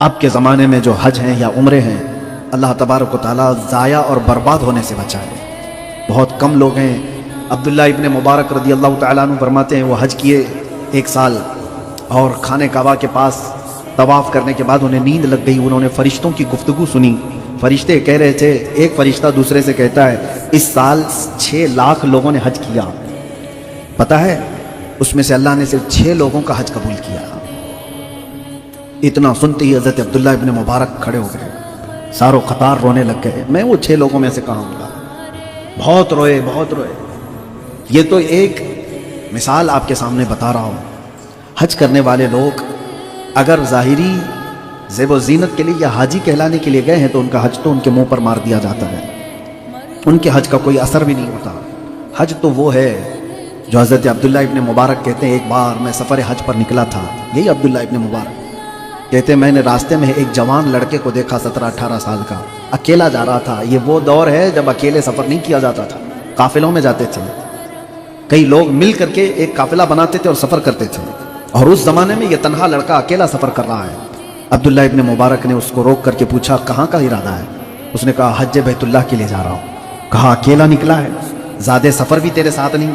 اب کے ज़माने में जो हज हैं या उम्रे हैं, अल्लाह तबारक व तआला ज़ाया और बर्बाद होने से बचाए। बहुत कम लोग हैं। अब्दुल्ला इब्न मुबारक रदी अल्लाह तआला अन्हु फरमाते हैं वो हज किए 1 साल और खाने काबा के पास तवाफ़ करने के बाद उन्हें नींद लग गई। उन्होंने फ़रिश्तों की गुफ्तगू सुनी। फ़रिश्ते कह रहे थे, एक फ़रिश्ता दूसरे से कहता है इस साल 6 लाख लोगों ने हज किया, पता है उसमें से अल्लाह ने सिर्फ 6 लोगों का हज कबूल किया। इतना सुनते ही हज़रत अब्दुल्ला इब्न मुबारक खड़े हो गए, सारों कतार रोने लग गए। मैं वो 6 लोगों में से कहाँ हूँगा। बहुत रोए, बहुत रोए। ये तो एक मिसाल आपके सामने बता रहा हूँ। हज करने वाले लोग अगर ज़ाहिरी ज़ेब व ज़ीनत के लिए या हाजी कहलाने के लिए गए हैं तो उनका हज तो उनके मुंह पर मार दिया जाता है, उनके हज का कोई असर भी नहीं होता। हज तो वो है जो हज़रत अब्दुल्ला इब्न मुबारक कहते हैं, एक बार मैं सफ़र हज पर निकला था। यही अब्दुल्ला इब्न मुबारक कहते हैं, मैंने रास्ते में एक जवान लड़के को देखा 17-18 साल का, अकेला जा रहा था। ये वो दौर है जब अकेले सफ़र नहीं किया जाता था, काफिलों में जाते थे। कई लोग मिल करके एक काफिला बनाते थे और सफ़र करते थे, और उस ज़माने में ये तन्हा लड़का अकेला सफ़र कर रहा है। अब्दुल्ला इब्न मुबारक ने उसको रोक करके पूछा कहाँ का इरादा है। उसने कहा हज बैतुल्लाह के लिए जा रहा हूँ। कहा अकेला निकला है, ज़्यादा सफ़र भी तेरे साथ नहीं,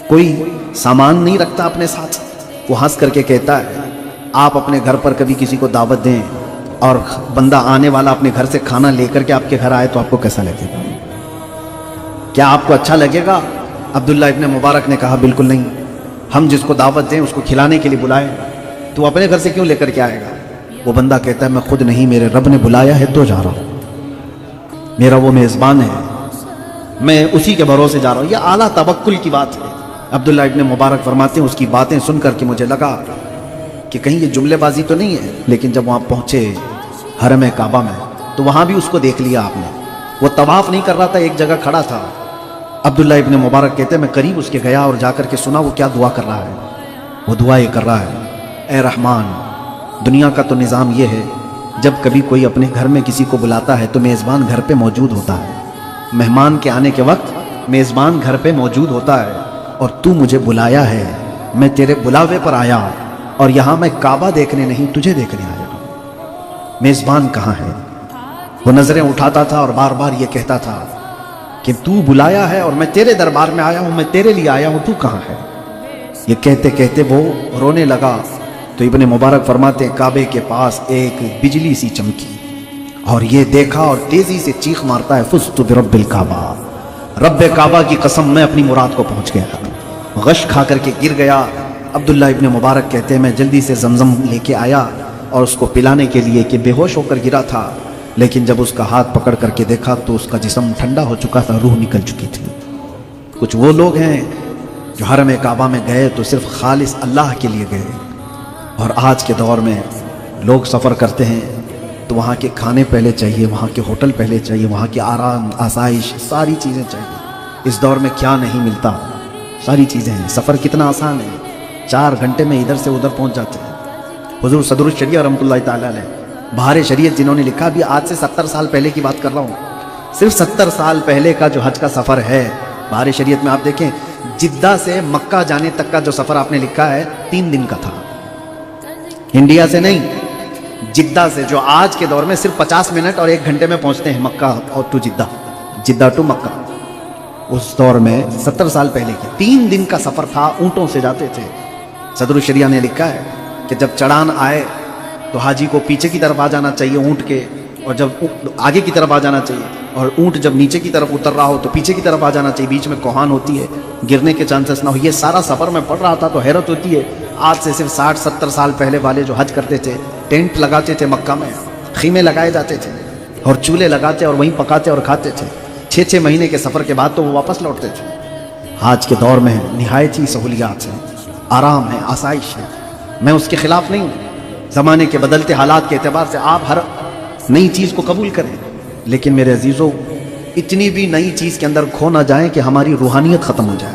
कोई सामान नहीं रखता अपने साथ। वो हंस करके कहता है आप अपने घर पर कभी किसी को दावत दें और बंदा आने वाला अपने घर से खाना लेकर के आपके घर आए तो आपको कैसा लगेगा? क्या आपको अच्छा लगेगा? अब्दुल्ला इब्न मुबारक ने कहा बिल्कुल नहीं। हम जिसको दावत दें उसको खिलाने के लिए बुलाएं, तो अपने घर से क्यों लेकर के आएगा? वो बंदा कहता है मैं खुद नहीं, मेरे रब ने बुलाया है तो जा रहा हूँ। मेरा वो मेज़बान है, मैं उसी के भरोसे जा रहा हूँ। यह आला तवक्कुल की बात है। अब्दुल्ला इब्न मुबारक फरमाते हैं उसकी बातें सुन करके मुझे लगा कि कहीं ये जुमलेबाजी तो नहीं है। लेकिन जब वहाँ पहुँचे हरम काबा में तो वहाँ भी उसको देख लिया आपने। वो तवाफ़ नहीं कर रहा था, एक जगह खड़ा था। अब्दुल्ला इब्न मुबारक कहते हैं मैं करीब उसके गया और जाकर के सुना वो क्या दुआ कर रहा है। वो दुआ ये कर रहा है, ए रहमान, दुनिया का तो निज़ाम ये है जब कभी कोई अपने घर में किसी को बुलाता है तो मेज़बान घर पे मौजूद होता है। मेहमान के आने के वक्त मेज़बान घर पे मौजूद होता है, और तू मुझे बुलाया है, मैं तेरे बुलावे पर आया और यहाँ मैं काबा देखने नहीं तुझे देखने आया हूँ। मेज़बान कहाँ है? वो नज़रें उठाता था और बार बार ये कहता था कि तू बुलाया है और मैं तेरे दरबार में आया हूँ, मैं तेरे लिए आया हूँ, तू कहाँ है? ये कहते कहते वो रोने लगा। तो इब्न मुबारक फरमाते काबे के पास एक बिजली सी चमकी और ये देखा और तेजी से चीख मारता है फुस्तु बिरब्बिल काबा, रब्बे काबा की कसम मैं अपनी मुराद को पहुंच गया। गश खा करके गिर गया। अब्दुल्ला इब्न मुबारक कहते हैं मैं जल्दी से जमजम लेके आया और उसको पिलाने के लिए कि बेहोश होकर गिरा था, लेकिन जब उसका हाथ पकड़ करके देखा तो उसका जिस्म ठंडा हो चुका था, रूह निकल चुकी थी। कुछ वो लोग हैं जो हरम काबा में गए तो सिर्फ खालिस अल्लाह के लिए गए, और आज के दौर में लोग सफ़र करते हैं तो वहाँ के खाने पहले चाहिए, वहाँ के होटल पहले चाहिए, वहाँ के आराम आसाइश सारी चीज़ें चाहिए। इस दौर में क्या नहीं मिलता, सारी चीज़ें हैं। सफ़र कितना आसान है, 4 घंटे में इधर से उधर पहुँच जाते हैं। हुज़ूर सदरुल शरिया रहमतुल्लाहि तआला अलैह बहार शरीयत जिन्होंने लिखा, भी आज से 70 साल पहले की बात कर रहा हूँ, सिर्फ 70 साल पहले का जो हज का सफ़र है बहार शरीयत में आप देखें, जिद्दा से मक्का जाने तक का जो सफ़र आपने लिखा है 3 दिन का था। इंडिया से नहीं, जिद्दा से, जो आज के दौर में सिर्फ 50 मिनट और 1 घंटे में पहुंचते हैं मक्का और टू जिद्दा, जिद्दा टू मक्का। उस दौर में 70 साल पहले की 3 दिन का सफ़र था, ऊँटों से जाते थे। सदरुल शरिया ने लिखा है कि जब चढ़ान आए तो हाजी को पीछे की तरफ आ जाना चाहिए ऊँट के, और जब आगे की तरफ आ जाना चाहिए, और ऊँट जब नीचे की तरफ उतर रहा हो तो पीछे की तरफ आ जाना चाहिए। बीच में कोहान होती है, गिरने के चांसेस ना हो। ये सारा सफ़र में पढ़ रहा था तो हैरत होती है। आज से सिर्फ 60-70 साल पहले वाले जो हज करते थे, टेंट लगाते थे मक्का में, खीमे लगाए जाते थे और चूल्हे लगाते और वहीं पकाते और खाते थे। 6-6 महीने के सफ़र के बाद तो वो वापस लौटते थे। आज के दौर में निहायत ही सहूलियात हैं, आराम है, आसाइश है। मैं उसके ख़िलाफ़ नहीं हूँ। ज़माने के बदलते हालात के एतबार से आप हर नई चीज़ को कबूल करें, लेकिन मेरे अजीज़ों इतनी भी नई चीज़ के अंदर खो ना जाएं कि हमारी रूहानियत ख़त्म हो जाए।